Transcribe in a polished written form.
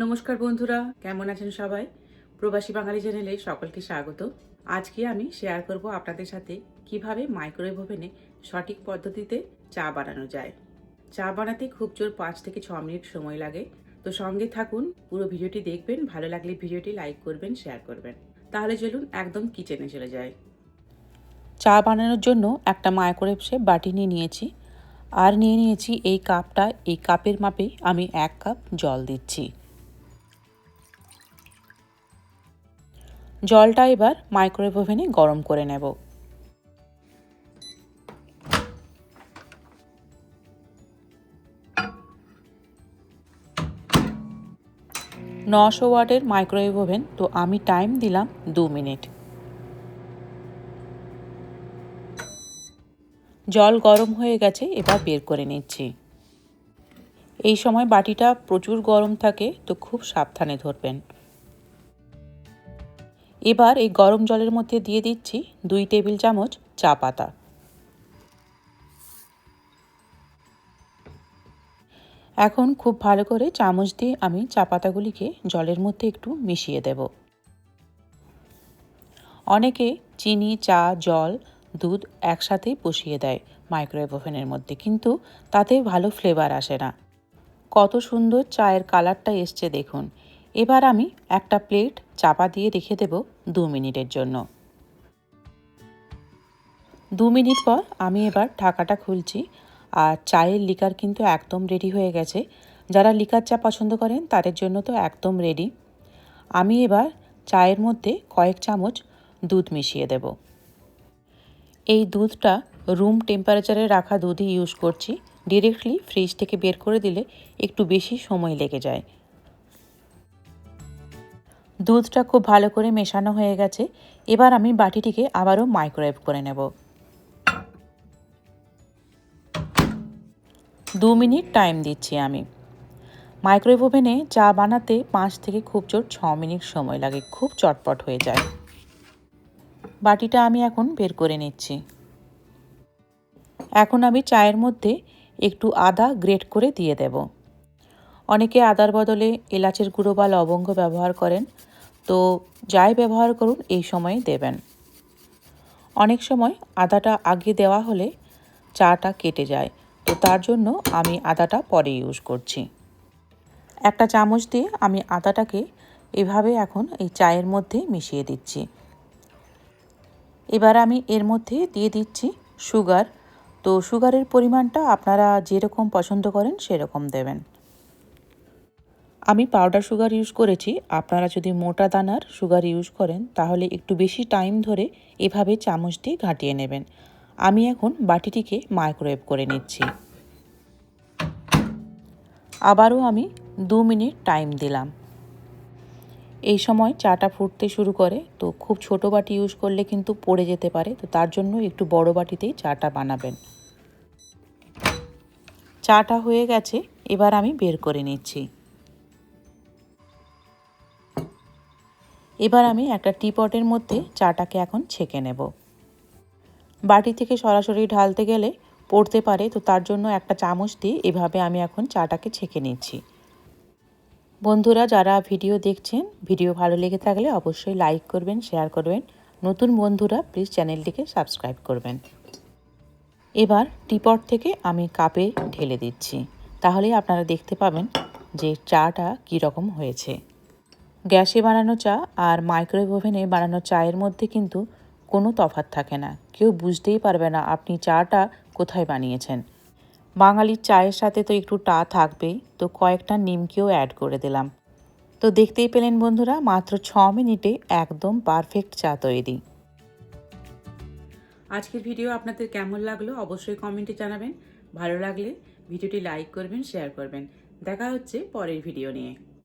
নমস্কার বন্ধুরা, কেমন আছেন সবাই? প্রবাসী বাঙালি চ্যানেলে সকলকে স্বাগত। আজকে আমি শেয়ার করব আপনাদের সাথে কিভাবে মাইক্রোওয়েভ ওভেনে সঠিক পদ্ধতিতে চা বানানো যায়। চা বানাতে খুব জোর 5 থেকে 6 মিনিট সময় লাগে। তো সঙ্গে থাকুন, পুরো ভিডিওটি দেখবেন। ভালো লাগলে ভিডিওটি লাইক করবেন, শেয়ার করবেন। তাহলে চলুন একদম কিচেনে চলে যাই। চা বানানোর জন্য একটা মাইক্রোওয়েভ শেপ বাটি নিয়েছি আর নিয়েছি এই কাপটা। এই কাপের মাপে আমি 1 কাপ জল দিচ্ছি। জলটা এবার মাইক্রোওয়েভ ওভেনে গরম করে নেব। 900 ওয়াটের মাইক্রোওয়েভ ওভেন, তো আমি টাইম দিলাম 2 মিনিট। জল গরম হয়ে গেছে, এবার বের করে নিচ্ছি। এই সময় বাটিটা প্রচুর গরম থাকে, তো খুব সাবধানে ধরবেন। এবার এই গরম জলের মধ্যে দিয়ে দিচ্ছি 2 টেবিল চামচ চা পাতা। এখন খুব ভালো করে চামচ দিয়ে আমি চা পাতাগুলিকে জলের মধ্যে একটু মিশিয়ে দেব। অনেকে চিনি, চা, জল, দুধ একসাথেই বসিয়ে দেয় মাইক্রোওয়েভ ওভেনের মধ্যে, কিন্তু তাতে ভালো ফ্লেভার আসে না। কত সুন্দর চায়ের কালারটা এসছে দেখুন। এবার আমি একটা প্লেট চাপা দিয়ে রেখে দেব 2 মিনিটের জন্য। 2 মিনিট পর আমি এবার ঢাকাটা খুলছি। আর চায়ের লিকার কিন্তু একদম রেডি হয়ে গেছে। যারা লিকার চা পছন্দ করেন তাদের জন্য তো একদম রেডি। আমি এবার চায়ের মধ্যে কয়েক চামচ দুধ মিশিয়ে দেব। এই দুধটা রুম টেম্পারেচারে রাখা দুধই ইউজ করছি। ডিরেক্টলি ফ্রিজ থেকে বের করে দিলে একটু বেশি সময় লেগে যায়। দুধটা খুব ভালো করে মেশানো হয়ে গেছে। এবার আমি বাটিটিকে আবারও মাইক্রোওয়েভ করে নেব। 2 মিনিট টাইম দিচ্ছি আমি। মাইক্রোওয়েভ ওভেনে চা বানাতে 5 থেকে খুব জোর 6 মিনিট সময় লাগে, খুব চটপট হয়ে যায়। বাটিটা আমি এখন বের করে নিচ্ছি। এখন আমি চায়ের মধ্যে একটু আদা গ্রেট করে দিয়ে দেব। অনেকে আদার বদলে এলাচের গুঁড়ো বা লবঙ্গ ব্যবহার করেন, তো যাই ব্যবহার করুন এই সময়ে দেবেন। অনেক সময় আদাটা আগে দেওয়া হলে চাটা কেটে যায়, তো তার জন্য আমি আদাটা পরে ইউজ করছি। একটা চামচ দিয়ে আমি আদাটাকে এভাবে এখন এই চায়ের মধ্যে মিশিয়ে দিচ্ছি। এবার আমি এর মধ্যে দিয়ে দিচ্ছি সুগার। তো সুগারের পরিমাণটা আপনারা যেরকম পছন্দ করেন সেরকম দেবেন। আমি পাউডার সুগার ইউজ করেছি। আপনারা যদি মোটা দানার সুগার ইউজ করেন তাহলে একটু বেশি টাইম ধরে এভাবে চামচ দিয়ে ঘাঁটিয়ে নেবেন। আমি এখন বাটিটিকে মাইক্রোওয়েভ করে নিচ্ছি। আবারও আমি 2 মিনিট টাইম দিলাম। এই সময় চাটা ফুটতে শুরু করে, তো খুব ছোট বাটি ইউজ করলে কিন্তু পড়ে যেতে পারে, তো তার জন্য একটু বড় বাটিতেই চাটা বানাবেন। চাটা হয়ে গেছে, এবার আমি বের করে নিচ্ছি। এবার আমি একটা টিপটের মধ্যে চাটাকে এখন ছেঁকে নেব। বাটি থেকে সরাসরি ঢালতে গেলে পড়তে পারে, তো তার জন্য একটা চামচ দিয়ে এভাবে আমি এখন চাটাকে ছেঁকে নিচ্ছি। বন্ধুরা যারা ভিডিও দেখছেন, ভিডিও ভালো লেগে থাকলে অবশ্যই লাইক করবেন, শেয়ার করবেন। নতুন বন্ধুরা প্লিজ চ্যানেলটিকে সাবস্ক্রাইব করবেন। এবার টিপট থেকে আমি কাপে ঢেলে দিচ্ছি, তাহলে আপনারা দেখতে পাবেন যে চাটা কীরকম হয়েছে। গ্যাসে বানানো চা আর মাইক্রোওয়েভ ওভেনে বানানো চায়ের মধ্যে কিন্তু কোনো তফাৎ থাকে না। কেউ বুঝতেই পারবে না আপনি চাটা কোথায় বানিয়েছেন। বাঙালির চায়ের সাথে তো একটু টা থাকবেই, তো কয়েকটা নিমকিও অ্যাড করে দিলাম। তো দেখতেই পেলেন বন্ধুরা, মাত্র 6 মিনিটে একদম পারফেক্ট চা তৈরি। আজকের ভিডিও আপনাদের কেমন লাগলো অবশ্যই কমেন্টে জানাবেন। ভালো লাগলে ভিডিওটি লাইক করবেন, শেয়ার করবেন। দেখা হচ্ছে পরের ভিডিও নিয়ে।